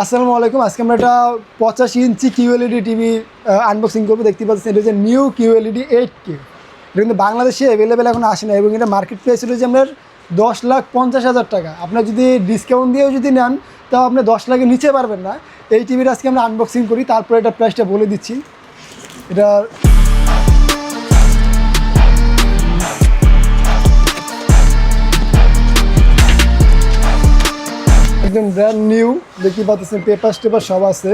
আসসালামু আলাইকুম। আজকে আমরা একটা 85 ইঞ্চি কিউএলইডি টিভি আনবক্সিং করবো। দেখতে পাচ্ছেন এটা হচ্ছে নিউ কিউএলইডি 8K। এটা কিন্তু বাংলাদেশে অ্যাভেলেবেল এখন আসে না এবং এটা মার্কেট প্রাইস হচ্ছে আপনার 10,50,000 টাকা। আপনার যদি ডিসকাউন্ট দিয়েও যদি নেন তাও আপনি 10 লাখের নিচে পারবেন না। এই টিভিটা আজকে আমরা আনবক্সিং করি, তারপরে এটা প্রাইসটা বলে দিচ্ছি। এটা একদম ব্র্যান্ড নিউ, দেখতে পাচ্ছেন পেপার টেপার সব আছে।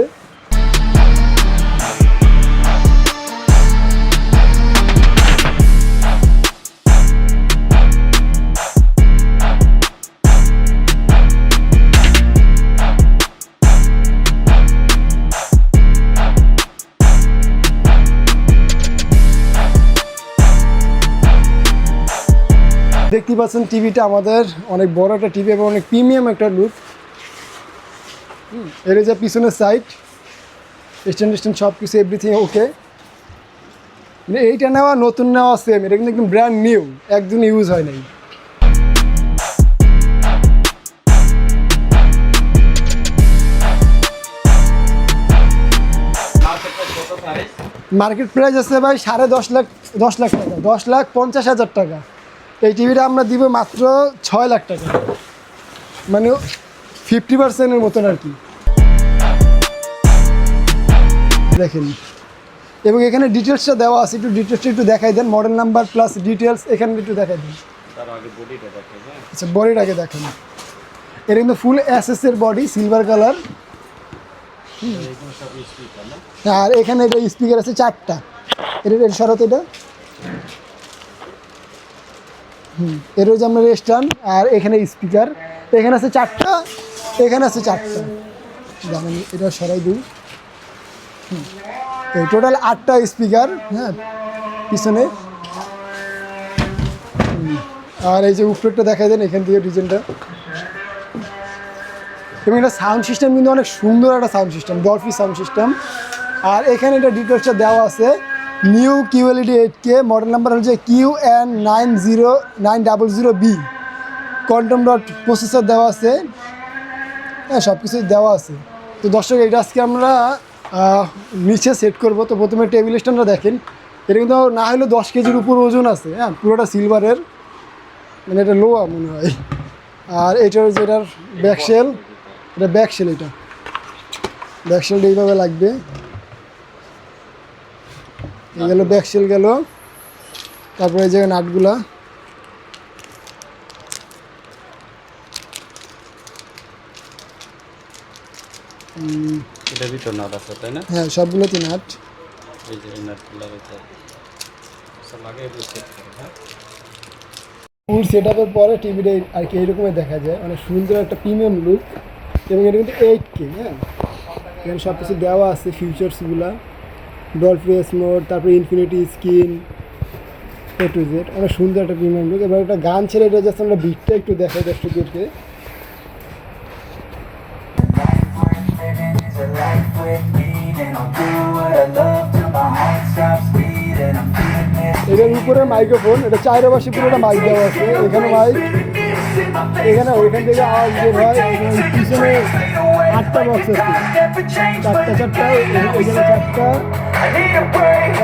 দেখতে পাচ্ছেন টিভিটা আমাদের অনেক বড় একটা টিভি এবং অনেক প্রিমিয়াম একটা লুক। এর যে পিছনের সাইড স্ট্যান্ড সব কিছু এভরিথিং ওকে। মানে এইটা নেওয়া নতুন নেওয়া সেম, এটা কিন্তু একদম ব্র্যান্ড নিউ, একদিন ইউজ হয় নাই। মার্কেট প্রাইস আছে ভাই 10.5 লাখ টাকা, 10,50,000 টাকা। এই টিভিটা আমরা দিব মাত্র 6 লাখ টাকা, মানে 50%-এর মতন আর কি। দেখেন, এবং এখানে ডিটেলসটা দেওয়া আছে, একটু ডিটেলসটা একটু দেখাই দেন, মডেল নাম্বার প্লাস ডিটেলস এখানে একটু দেখাই দেন। আচ্ছা, বডিটাকে দেখেন, এটা কিন্তু ফুল এসএস-এর বডি, সিলভার কালার। আর এখানে এটা স্পিকার আছে 4টা, এটা সরাতে এটা। এর হচ্ছে আপনার স্ট্যান্ড, আর এখানে স্পিকার, এখানে আছে 4টা, এখানে আছে 4টা। জানেন, এটা সরাই দিই। এই টোটাল 8টা স্পিকার, হ্যাঁ, পিছনে। আর এই যে উপরেরটা দেখাই দেন, এখান থেকে ডিজাইনটা। এবং এটা সাউন্ড সিস্টেম কিন্তু অনেক সুন্দর একটা সাউন্ড সিস্টেম, ডলফি সাউন্ড সিস্টেম। আর এখানে এটা ডিটেলসটা দেওয়া আছে, new QLED 8K, model number হচ্ছে QN900B, কোয়ান্টাম ডট প্রসেসর দেওয়া আছে, হ্যাঁ, সব কিছুই দেওয়া আছে। তো দর্শক, এটা আজকে আমরা নিচে সেট করব। তো প্রথমে টেবিল স্ট্যান্ডটা দেখেন, এটা কিন্তু না হলেও 10 কেজির উপর ওজন আছে, হ্যাঁ, পুরোটা সিলভারের, মানে এটা লোয়া মনে হয়। আর এটা হচ্ছে এটার ব্যাকশেল, এটা ব্যাকশেল, এটা ব্যাকশেলটা এইভাবে লাগবে। এই গেল ব্যাকশেল গেল, তারপরে এই জায়গায় নাটগুলা। এটা ভিতর নাট আছে, তাই না? হ্যাঁ, সবগুলোতে নাট। এই যে নাটগুলো আছে, সব লাগে এগুলো সেট করে। হ্যাঁ, ফুল সেট আপের পরে টিভিটা আর কি এইরকমই দেখা যায়, অনেক সুন্দর একটা প্রিমিয়াম লুক। এবং এটা কিন্তু 8K, হ্যাঁ, এখানে সব কিছু দেওয়া আছে, ফিউচার্সগুলা, ডলফি মোড, তারপরে infinity screen, A to Z, অনেক সুন্দর একটা প্রিমিয়াম লুক। এবার একটা গান ছেড়ে এটা জাস্ট আমরা বিটটা একটু দেখাই দর্শকদেরকে। এটার উপরে মাইক্রোফোন, এটা চাইরে পাশে পুরোটা মাইক দেওয়া আছে, এখানে মাইক, এখানে ওইখান থেকে আওয়াজ বের হয়। পিছনে 8টা বক্স আছে, 4টা, এখানে 4টা,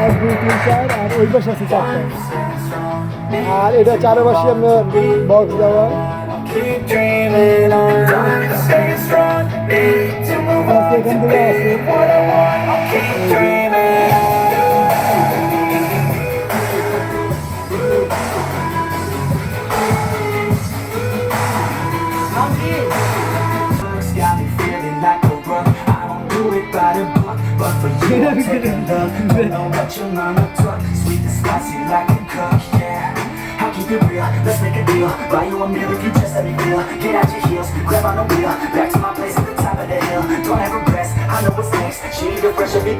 1 2 3 4, আর ওই পাশে আছে 4টা। আর এটা চারপাশে আপনার বক্স দেওয়া। এখান থেকে আছে Keep it real, let's make a deal. Buy you a meal if you just let me feel. Get out your heels, grab on the wheel. Back to my place at the top of the hill. Don't have regrets, I know what's next. She ain't the fresh every